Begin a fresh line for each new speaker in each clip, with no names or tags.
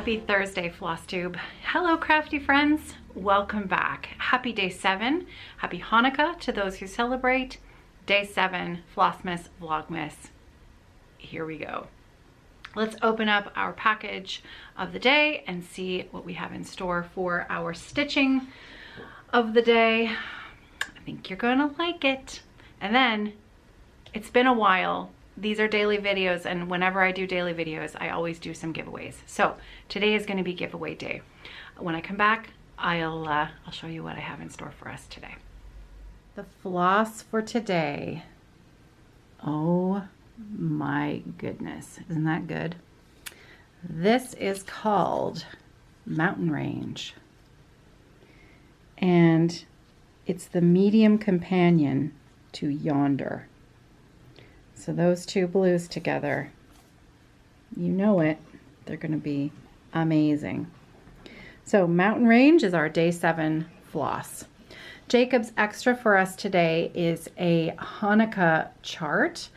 Happy Thursday, Floss Tube. Hello, crafty friends. Welcome back. Happy day 7. Happy Hanukkah to those who celebrate. Day 7, Flossmas Vlogmas. Here we go. Let's open up our package of the day and see what we have in store for our stitching of the day. I think you're gonna like it. And then, it's been a while. These are daily videos, and whenever I do daily videos, I always do some giveaways. So today is going to be giveaway day. When I come back, I'll show you what I have in store for us today. The floss for today. Oh my goodness, isn't that good? This is called Mountain Range, and it's the medium companion to Yonder. So those two blues together, you know it, they're going to be amazing. So Mountain Range is our day 7 floss. Jacob's extra for us today is a Hanukkah chart.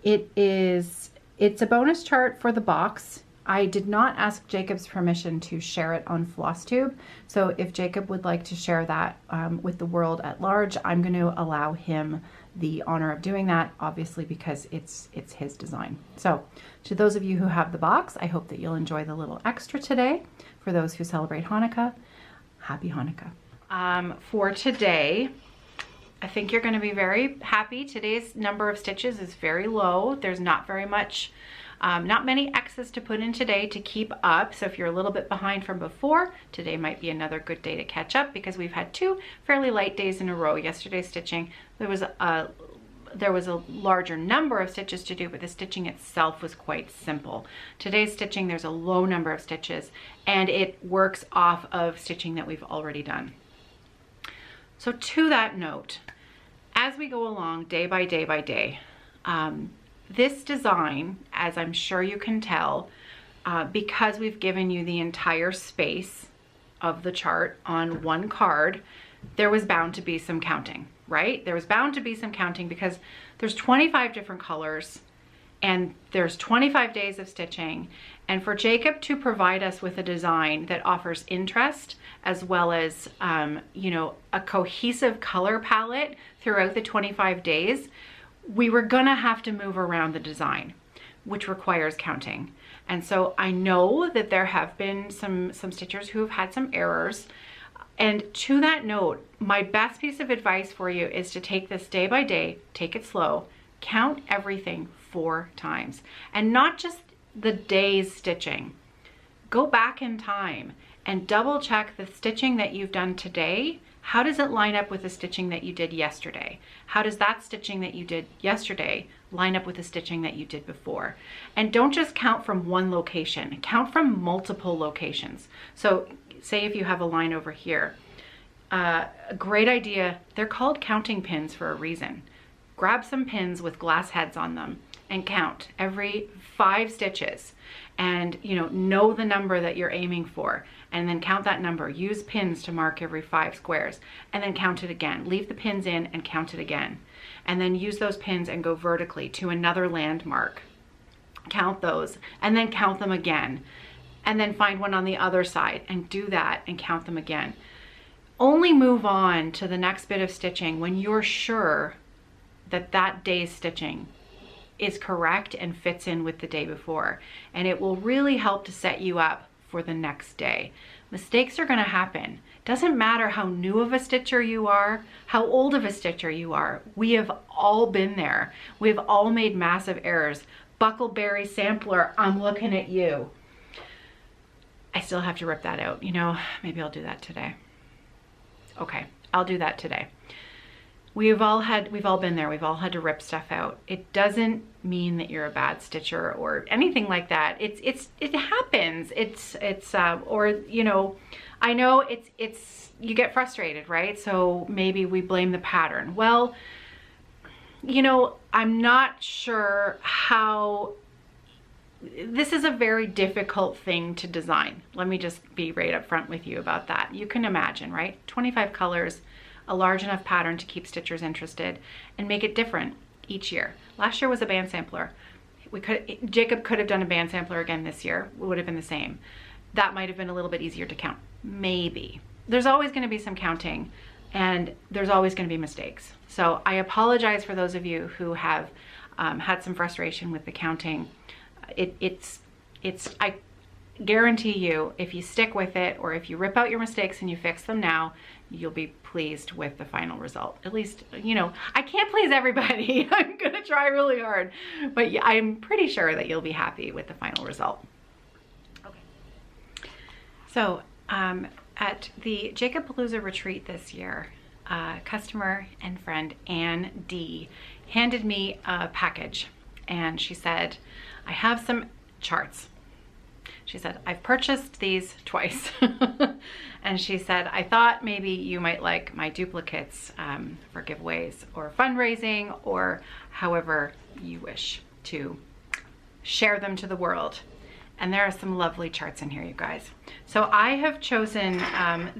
It's a bonus chart for the box. I did not ask Jacob's permission to share it on FlossTube. So if Jacob would like to share that with the world at large, I'm going to allow him the honor of doing that, obviously, because it's his design. So to those of you who have the box, I hope that you'll enjoy the little extra today. For those who celebrate Hanukkah, happy Hanukkah. For today, I think you're going to be very happy. Today's number of stitches is very low. There's not very much, not many X's to put in today to keep up. So if you're a little bit behind from before, today might be another good day to catch up, because we've had 2 fairly light days in a row. Yesterday's stitching, there was a larger number of stitches to do, but the stitching itself was quite simple. Today's stitching, there's a low number of stitches, and it works off of stitching that we've already done. So to that note, as we go along day by day by day, this design, as I'm sure you can tell, because we've given you the entire space of the chart on one card, there was bound to be some counting, right? There was bound to be some counting because there's 25 different colors and there's 25 days of stitching. And for Jacob to provide us with a design that offers interest as well as, you know, a cohesive color palette throughout the 25 days, we were gonna have to move around the design, which requires counting. And so I know that there have been some stitchers who have had some errors. And to that note, my best piece of advice for you is to take this day by day, take it slow, count everything 4 times, and not just the day's stitching. Go back in time and double check the stitching that you've done today. How does it line up with the stitching that you did yesterday? How does that stitching that you did yesterday line up with the stitching that you did before? And don't just count from one location, count from multiple locations. So say if you have a line over here, a great idea, they're called counting pins for a reason. Grab some pins with glass heads on them and count every 5 stitches, and know the number that you're aiming for, and then count that number. Use pins to mark every 5 squares, and then count it again. Leave the pins in and count it again, and then use those pins and go vertically to another landmark. Count those and then count them again, and then find one on the other side and do that and count them again. Only move on to the next bit of stitching when you're sure that that day's stitching is correct and fits in with the day before, and it will really help to set you up for the next day. Mistakes are going to happen. Doesn't matter how new of a stitcher you are, how old of a stitcher you are. We have all been there. We've all made massive errors. Buckleberry sampler, I'm looking at you. I still have to rip that out. Maybe I'll do that today. Okay, I'll do that today. We've all been there. We've all had to rip stuff out. It doesn't mean that you're a bad stitcher or anything like that. It happens. I know you get frustrated, right? So maybe we blame the pattern. Well, I'm not sure how. This is a very difficult thing to design. Let me just be right up front with you about that. You can imagine, right? 25 colors, a large enough pattern to keep stitchers interested and make it different each year. Last year was a band sampler. Jacob could have done a band sampler again this year. It would have been the same. That might have been a little bit easier to count. Maybe. There's always going to be some counting, and there's always going to be mistakes. So I apologize for those of you who have had some frustration with the counting. I guarantee you, if you stick with it, or if you rip out your mistakes and you fix them now, you'll be pleased with the final result. At least, you know, I can't please everybody. I'm gonna try really hard, but yeah, I'm pretty sure that you'll be happy with the final result. Okay. So at the Jacob Palooza retreat this year, customer and friend Ann D handed me a package, and she said, I have some charts. She said, I've purchased these twice. And she said, I thought maybe you might like my duplicates for giveaways or fundraising, or however you wish to share them to the world. And there are some lovely charts in here, you guys. So I have chosen,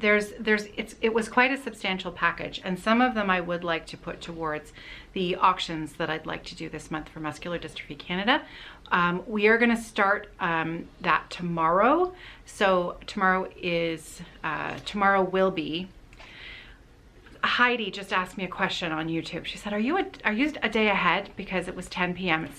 it was quite a substantial package, and some of them I would like to put towards the auctions that I'd like to do this month for Muscular Dystrophy Canada. We are gonna start that tomorrow. So tomorrow will be, Heidi just asked me a question on YouTube. She said, are you a day ahead? Because it was 10 p.m.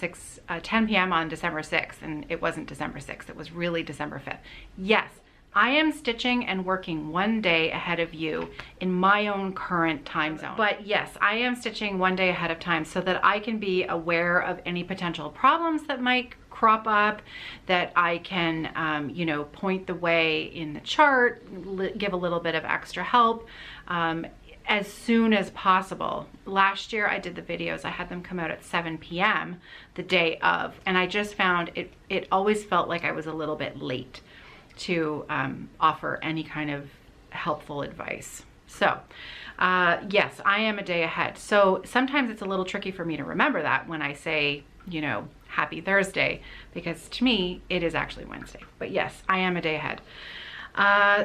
at 10 p.m. on December 6th, and it wasn't December 6th, it was really December 5th. Yes, I am stitching and working one day ahead of you in my own current time zone. But yes, I am stitching one day ahead of time so that I can be aware of any potential problems that might crop up, that I can, you know, point the way in the chart, give a little bit of extra help. As soon as possible. Last year I did the videos, I had them come out at 7 p.m. the day of, and I just found it always felt like I was a little bit late to offer any kind of helpful advice. So yes, I am a day ahead. So sometimes it's a little tricky for me to remember that when I say, you know, happy Thursday, because to me it is actually Wednesday. But yes, I am a day ahead.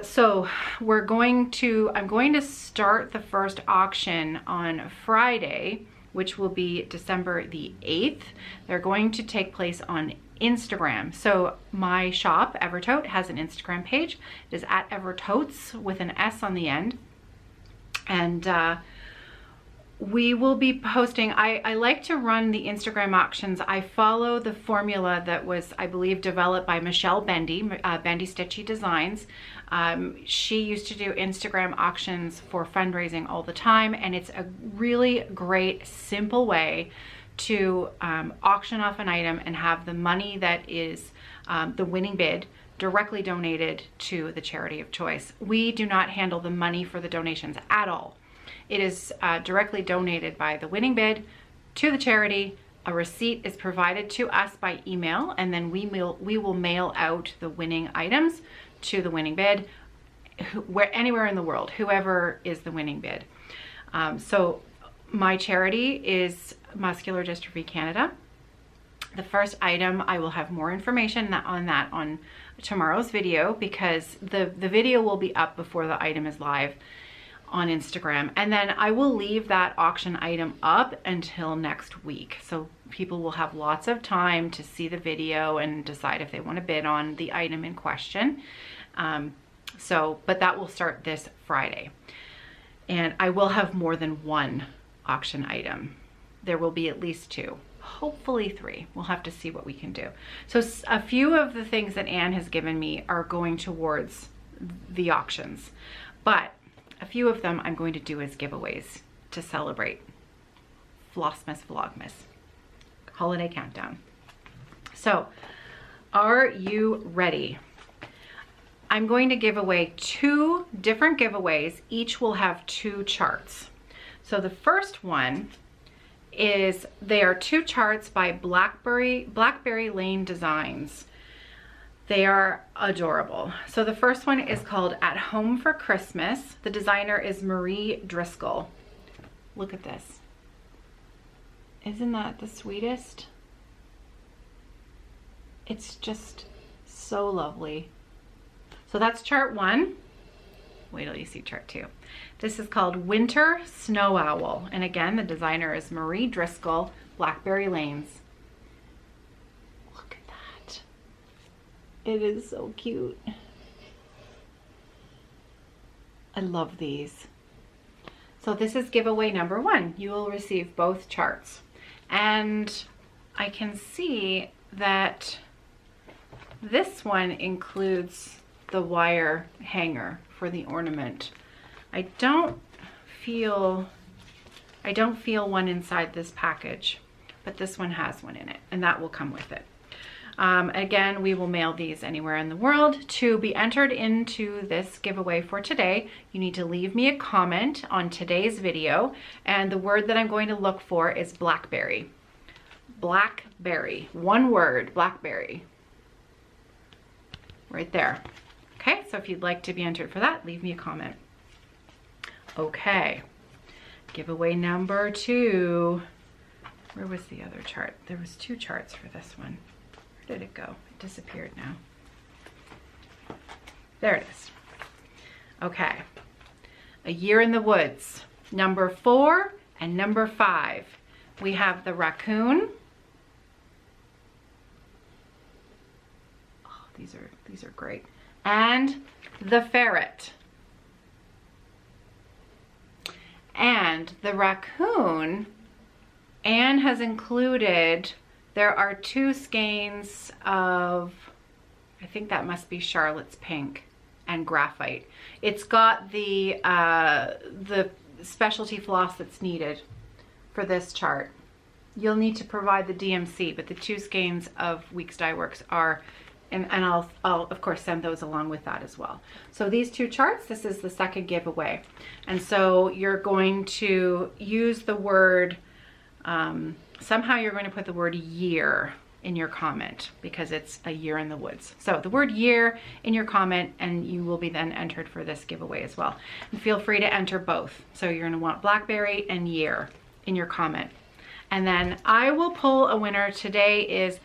So I'm going to start the first auction on Friday, which will be December the 8th. They're going to take place on Instagram. So my shop, Evertote, has an Instagram page. It is at Evertotes with an S on the end. And we will be posting, I like to run the Instagram auctions. I follow the formula that was, I believe, developed by Michelle Bendy, Bendy Stitchy Designs. She used to do Instagram auctions for fundraising all the time, and it's a really great, simple way to auction off an item and have the money that is the winning bid directly donated to the charity of choice. We do not handle the money for the donations at all. It is directly donated by the winning bid to the charity. A receipt is provided to us by email, and then we will mail out the winning items to the winning bid, anywhere in the world, whoever is the winning bid. So my charity is Muscular Dystrophy Canada. The first item, I will have more information on that on tomorrow's video, because the video will be up before the item is live on Instagram, and then I will leave that auction item up until next week, so people will have lots of time to see the video and decide if they want to bid on the item in question. But that will start this Friday, and I will have more than one auction item. There will be at least two, hopefully three. We'll have to see what we can do. So a few of the things that Anne has given me are going towards the auctions, but a few of them I'm going to do as giveaways to celebrate Flossmas Vlogmas holiday countdown. So are you ready? I'm going to give away 2 different giveaways. Each will have 2 charts. So the first one is, they are 2 charts by Blackberry Lane Designs. They are adorable. So the first one is called At Home for Christmas. The designer is Merrie Driscoll. Look at this. Isn't that the sweetest? It's just so lovely. So that's chart 1. Wait till you see chart 2. This is called Winter Snow Owl. And again, the designer is Merrie Driscoll, Blackberry Lanes. It is so cute. I love these. So this is giveaway number 1. You will receive both charts. And I can see that this one includes the wire hanger for the ornament. I don't feel one inside this package, but this one has one in it, and that will come with it. Again, we will mail these anywhere in the world. To be entered into this giveaway for today, you need to leave me a comment on today's video, and the word that I'm going to look for is blackberry. Blackberry, one word, blackberry. Right there. Okay, so if you'd like to be entered for that, leave me a comment. Okay, giveaway number 2. Where was the other chart? There was 2 charts for this one. Where did it go? It disappeared now. There it is. Okay, A Year in the Woods, number 4 and number 5. We have the raccoon. Oh, these are great. And the ferret. And the raccoon, Anne has included, there are 2 skeins of, I think that must be Charlotte's Pink and graphite. It's got the specialty floss that's needed for this chart. You'll need to provide the DMC, but the 2 skeins of Weeks Dye Works are, and I'll of course send those along with that as well. So these 2 charts, this is the second giveaway. And so you're going to use the word, somehow you're going to put the word year in your comment because it's A Year in the Woods. So the word year in your comment, and you will be then entered for this giveaway as well. And feel free to enter both. So you're going to want blackberry and year in your comment. And then I will pull a winner. Today is,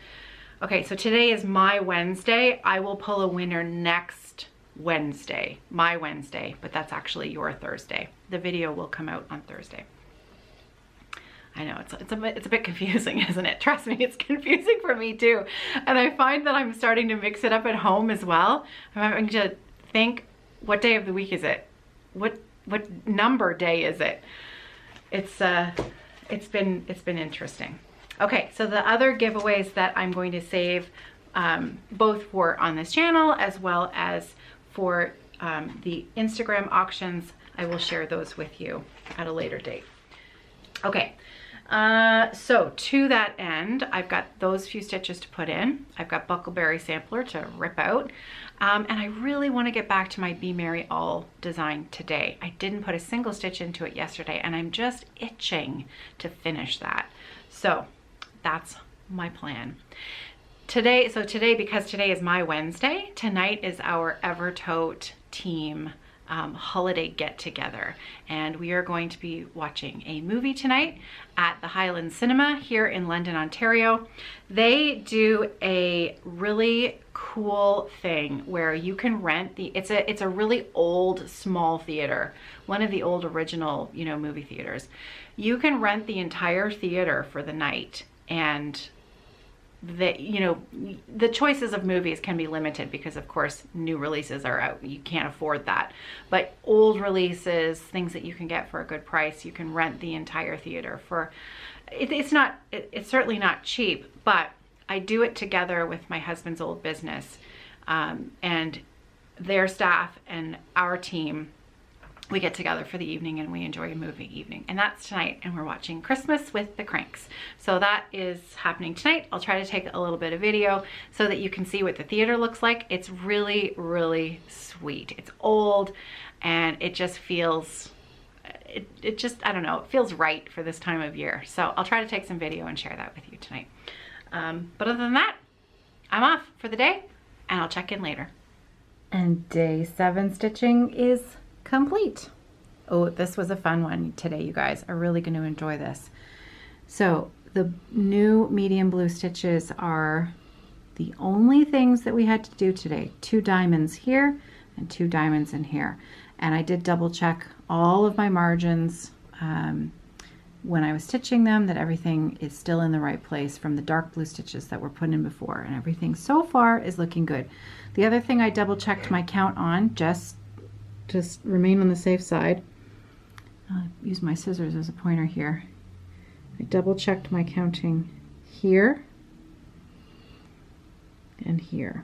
okay, so today is my Wednesday. I will pull a winner next Wednesday, my Wednesday, but that's actually your Thursday. The video will come out on Thursday. I know, it's a bit confusing, isn't it? Trust me, it's confusing for me too. And I find that I'm starting to mix it up at home as well. I'm having to think, what day of the week is it? What number day is it? It's been interesting. Okay, so the other giveaways that I'm going to save, both for on this channel as well as for the Instagram auctions, I will share those with you at a later date. Okay, so to that end, I've got those few stitches to put in. I've got Buckleberry Sampler to rip out. And I really want to get back to my Be Merry All design today. I didn't put a single stitch into it yesterday, and I'm just itching to finish that. So that's my plan. Today, because today is my Wednesday, tonight is our Evertote team holiday get-together, and we are going to be watching a movie tonight at the Highland Cinema here in London, Ontario. They do a really cool thing where you can rent it's a really old small theater, one of the old original, you know, movie theaters. You can rent the entire theater for the night, and the choices of movies can be limited because of course new releases are out. You can't afford that, but old releases, things that you can get for a good price, you can rent the entire theater for, it's certainly not cheap, but I do it together with my husband's old business, and their staff and our team. We get together for the evening and we enjoy a movie evening, and that's tonight, and we're watching Christmas with the Cranks. So that is happening tonight. I'll try to take a little bit of video so that you can see what the theater looks like. It's really, really sweet. It's old, and it just feels, it just, I don't know, it feels right for this time of year. So I'll try to take some video and share that with you tonight. But other than that, I'm off for the day, and I'll check in later. And day 7 stitching is complete. Oh, this was a fun one today, you guys are really going to enjoy this. So the new medium blue stitches are the only things that we had to do today. 2 diamonds here and 2 diamonds in here, and I did double check all of my margins. when I was stitching them that everything is still in the right place from the dark blue stitches that were put in before, and everything so far is looking good. The other thing I double checked my count on, just remain on the safe side. I'll use my scissors as a pointer here. I double checked my counting here and here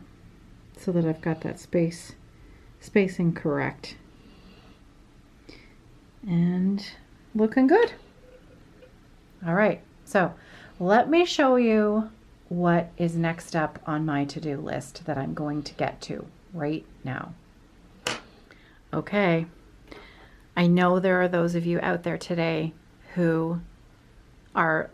so that I've got that spacing correct. And looking good. All right, so let me show you what is next up on my to-do list that I'm going to get to right now. Okay, I know there are those of you out there today who are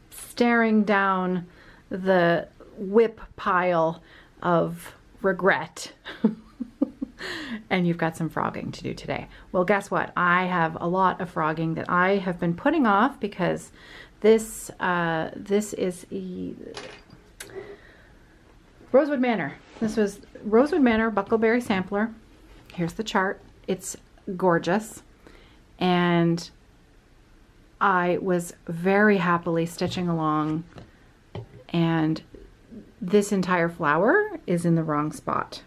staring down the whip pile of regret and you've got some frogging to do today. Well, guess what? I have a lot of frogging that I have been putting off because this is Rosewood Manor. This was Rosewood Manor Buckleberry Sampler. Here's the chart. It's gorgeous. And I was very happily stitching along, and this entire flower is in the wrong spot.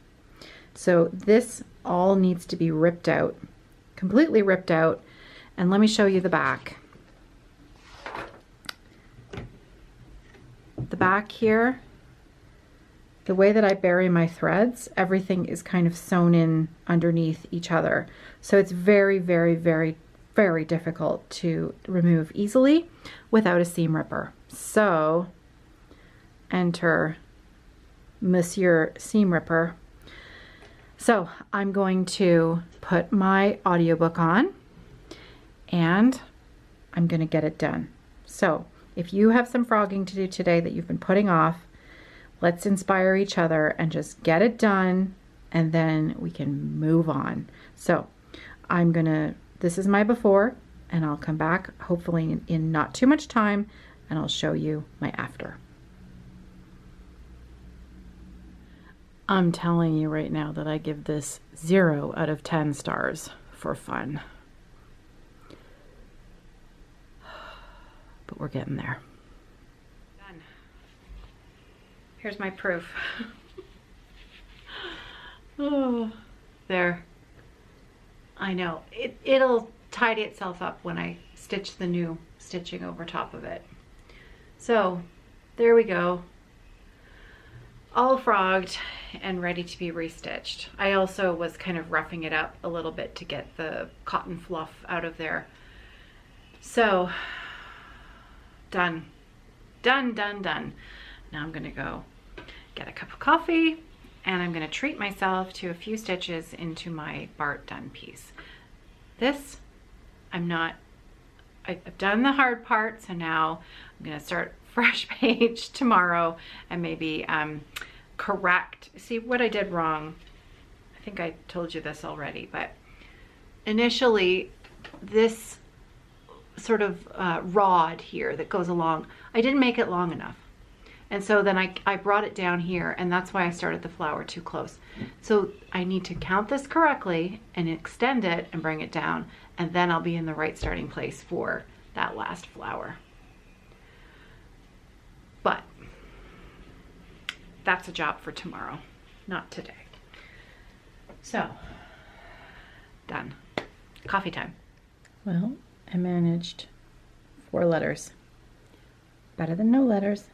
So this all needs to be ripped out, completely ripped out. And let me show you the back. The back here, the way that I bury my threads, everything is kind of sewn in underneath each other. So it's very, very, very, very difficult to remove easily without a seam ripper. So enter Monsieur Seam Ripper. So I'm going to put my audiobook on and I'm going to get it done. So if you have some frogging to do today that you've been putting off, let's inspire each other and just get it done, and then we can move on. So this is my before, and I'll come back hopefully in not too much time and I'll show you my after. I'm telling you right now that I give this 0 out of 10 stars for fun. But we're getting there. Done. Here's my proof. Oh, there. I know. It'll tidy itself up when I stitch the new stitching over top of it. So there we go. All frogged and ready to be restitched. I also was kind of roughing it up a little bit to get the cotton fluff out of there. So done, done, done, done. Now I'm gonna go get a cup of coffee and I'm gonna treat myself to a few stitches into my Bart Dunn piece. This, I've done the hard part, so now I'm gonna start fresh page tomorrow and maybe correct. See what I did wrong. I think I told you this already, but initially this sort of rod here that goes along, I didn't make it long enough. And so then I brought it down here, and that's why I started the flower too close. So I need to count this correctly and extend it and bring it down, and then I'll be in the right starting place for that last flower. But that's a job for tomorrow, not today. So, done. Coffee time. Well, I managed 4 letters. Better than no letters.